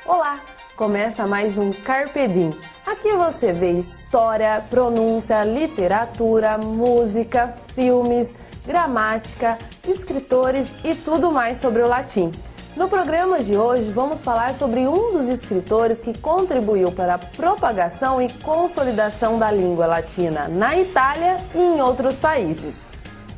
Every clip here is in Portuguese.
Olá! Começa mais um Carpe Diem. Aqui você vê história, pronúncia, literatura, música, filmes, gramática, escritores e tudo mais sobre o latim. No programa de hoje vamos falar sobre um dos escritores que contribuiu para a propagação e consolidação da língua latina na Itália e em outros países.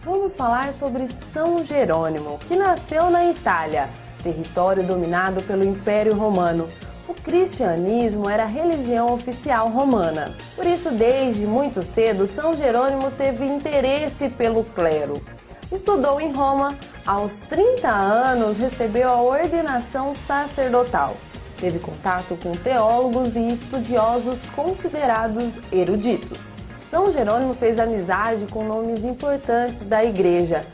Vamos falar sobre São Jerônimo, que nasceu na Itália, território dominado pelo Império Romano. O cristianismo era a religião oficial romana. Por isso, desde muito cedo, São Jerônimo teve interesse pelo clero. Estudou em Roma, aos 30 anos recebeu a ordenação sacerdotal. Teve contato com teólogos e estudiosos considerados eruditos. São Jerônimo fez amizade com nomes importantes da igreja,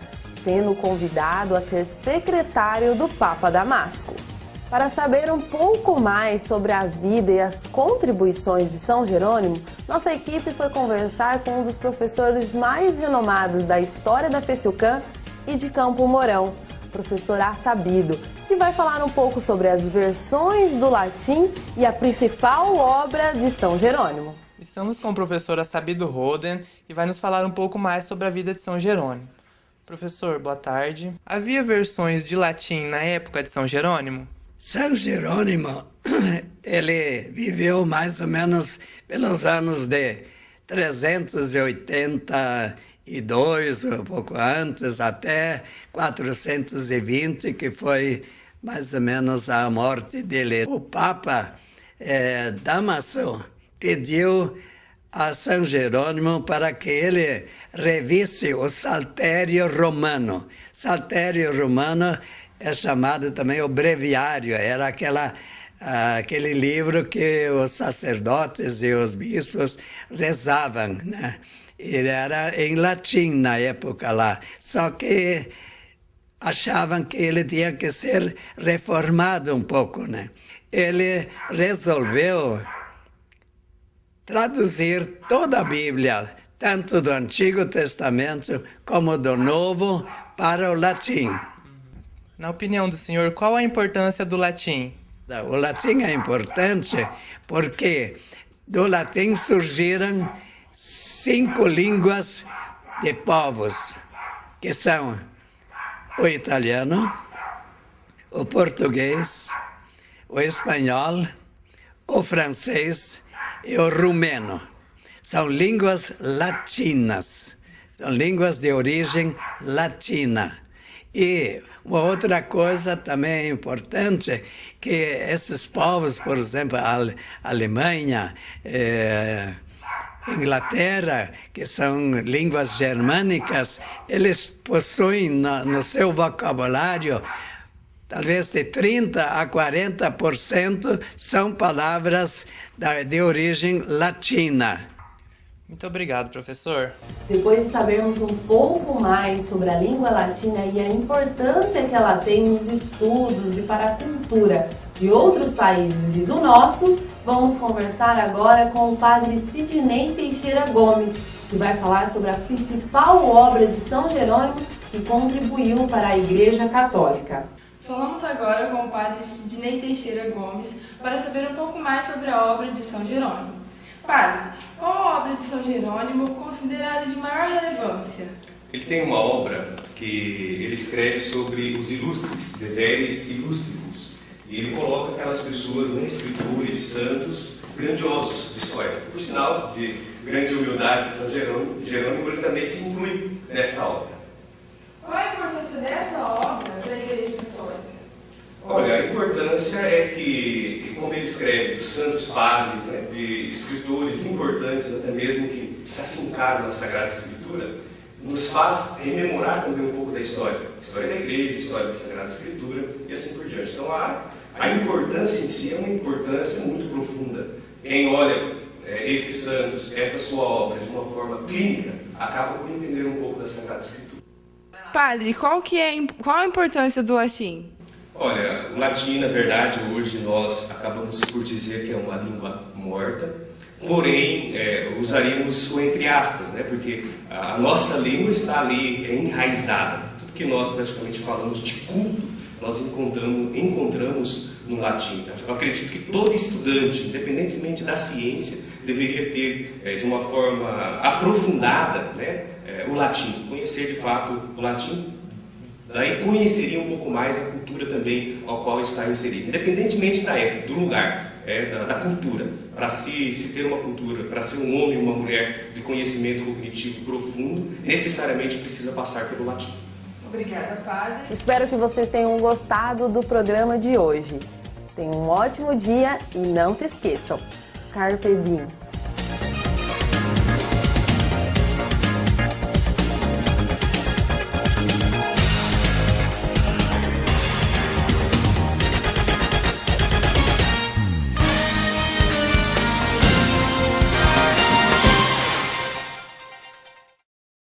sendo convidado a ser secretário do Papa Damasco. Para saber um pouco mais sobre a vida e as contribuições de São Jerônimo, nossa equipe foi conversar com um dos professores mais renomados da história da FECILCAM e de Campo Mourão, professor Assabido, que vai falar um pouco sobre as versões do latim e a principal obra de São Jerônimo. Estamos com o professor Assabido Roden e vai nos falar um pouco mais sobre a vida de São Jerônimo. Professor, boa tarde. Havia versões de latim na época de São Jerônimo? São Jerônimo, ele viveu mais ou menos pelos anos de 382, um pouco antes, até 420, que foi mais ou menos a morte dele. O Papa Damaso pediu a São Jerônimo para que ele revisse o Saltério Romano. Saltério Romano é chamado também o breviário, era aquele livro que os sacerdotes e os bispos rezavam, né? Ele era em latim na época lá, só que achavam que ele tinha que ser reformado um pouco, né? Ele resolveu traduzir toda a Bíblia, tanto do Antigo Testamento como do Novo, para o latim. Na opinião do senhor, qual a importância do latim? O latim é importante porque do latim surgiram 5 línguas de povos, que são o italiano, o português, o espanhol, o francês e o rumeno. São línguas latinas, são línguas de origem latina. E uma outra coisa também importante, que esses povos, por exemplo, a Alemanha, Inglaterra, que são línguas germânicas, eles possuem no seu vocabulário talvez de 30% a 40% são palavras de origem latina. Muito obrigado, professor. Depois de sabermos um pouco mais sobre a língua latina e a importância que ela tem nos estudos e para a cultura de outros países e do nosso, vamos conversar agora com o padre Sidney Teixeira Gomes, que vai falar sobre a principal obra de São Jerônimo que contribuiu para a Igreja Católica. Falamos agora com o padre Sidney Teixeira Gomes para saber um pouco mais sobre a obra de São Jerônimo. Padre, qual a obra de São Jerônimo considerada de maior relevância? Ele tem uma obra que ele escreve sobre os ilustres, deveres ilústricos. E ele coloca aquelas pessoas, escritores, santos, grandiosos de história. Por sinal, de grande humildade de São Jerônimo, ele também se inclui nesta obra. Qual a importância dessa obra para a Igreja Católica? Olha, a importância é que, como ele escreve, dos santos padres, de escritores importantes, até mesmo que se afincaram na Sagrada Escritura, nos faz rememorar também um pouco da história da Igreja, história da Sagrada Escritura e assim por diante. Então, a importância em si é uma importância muito profunda. Quem olha esses santos, esta sua obra, de uma forma clínica, acaba por entender um pouco da Sagrada Escritura. Padre, qual a importância do latim? Olha, o latim, na verdade, hoje nós acabamos por dizer que é uma língua morta, porém usaríamos o entre aspas, né? Porque a nossa língua está ali enraizada. Tudo que nós praticamente falamos de culto, nós encontramos no latim. Então, eu acredito que todo estudante, independentemente da ciência, deveria ter, de uma forma aprofundada, né, o latim, conhecer de fato o latim. Daí conheceria um pouco mais a cultura também ao qual está inserido, independentemente da época, do lugar, da cultura. Para se ter uma cultura, para ser um homem ou uma mulher de conhecimento cognitivo profundo, necessariamente precisa passar pelo latim. Obrigada, padre. Espero que vocês tenham gostado do programa de hoje. Tenham um ótimo dia e não se esqueçam, Carpe Diem.